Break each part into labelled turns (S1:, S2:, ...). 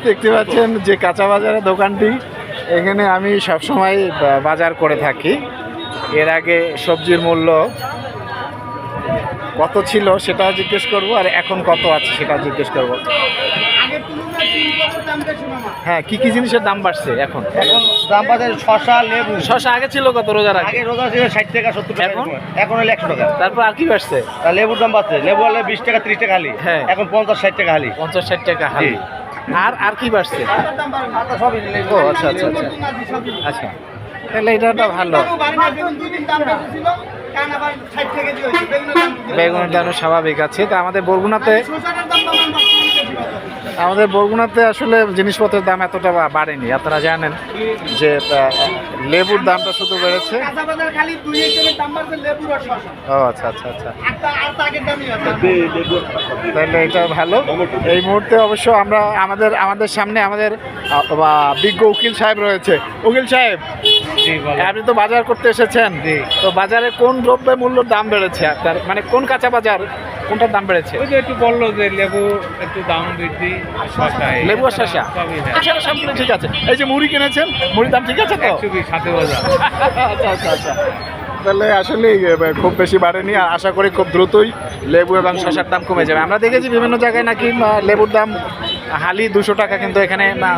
S1: দেখতে পাচ্ছেন যে কাঁচা বাজারের দোকানটি, এখানে আমি সবসময় বাজার করে থাকি। এর আগে সবজির মূল্য কত ছিল সেটা জিজ্ঞেস করব, আর এখন কত আছে সেটা জিজ্ঞেস করব। হ্যাঁ, কি কি জিনিসের দাম বাড়ছে এখন?
S2: এখন দাম বাজারে শসা, লেবু।
S1: শসা আগে ছিল কত রোজার আগে?
S2: আগে রোজা ছিল 60 টাকা 70 টাকা, এখন হলো 100 টাকা।
S1: তারপর আর কি বাড়ছে?
S2: আর লেবুর দাম বাড়ছে, লেবু হলে 20 টাকা 30 টাকা হালি,
S1: হ্যাঁ।
S2: এখন 50-60 টাকা হালি।
S1: 50-60 টাকা হালি। আর আর কি বাড়ছে? ও আচ্ছা আচ্ছা আচ্ছা আচ্ছা, তাহলে এটা তো ভালো। বেগুনের দাম স্বাভাবিক আছে। তা আমাদের বরগুনাতে আসলে জিনিসপত্রের দাম এতটা বাড়েনি। আপনারা জানেন যে লেবুর দামটা শুধু বেড়েছে। ও আচ্ছা আচ্ছা আচ্ছা, তাহলে এটা ভালো। এই মুহূর্তে অবশ্য আমরা আমাদের সামনে আমাদের বিজ্ঞ উকিল সাহেব রয়েছে। উকিল সাহেব, আপনি তো বাজার করতে এসেছেন, তো বাজারে কোন দ্রব্যের মূল্যের দাম বেড়েছে আপনার, মানে কোন কাঁচা বাজার কোনটার দাম বেড়েছে?
S3: ওই যে একটু বললো যে লেবু একটু দাম বৃদ্ধি,
S1: লেবু আর শসা সবগুলো ঠিক আছে। এই যে মুড়ি কিনেছেন, মুড়ির দাম ঠিক আছে তো?
S3: 120 সাথে বাজার।
S1: আচ্ছা আচ্ছা আচ্ছা, তাহলে আসলে খুব বেশি বাড়েনি। আর আশা করি খুব দ্রুতই লেবু এবং শসার দাম কমে যাবে। আমরা দেখেছি বিভিন্ন জায়গায় নাকি লেবুর দাম হালি 200 টাকা, কিন্তু এখানে না,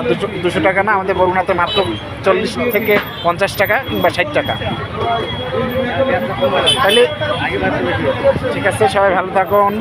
S1: 200 টাকা না, আমাদের বরগুনাতে মাত্র 40 থেকে 50 টাকা কিংবা 60 টাকা। তাহলে ঠিক আছে, সবাই ভালো থাকুন।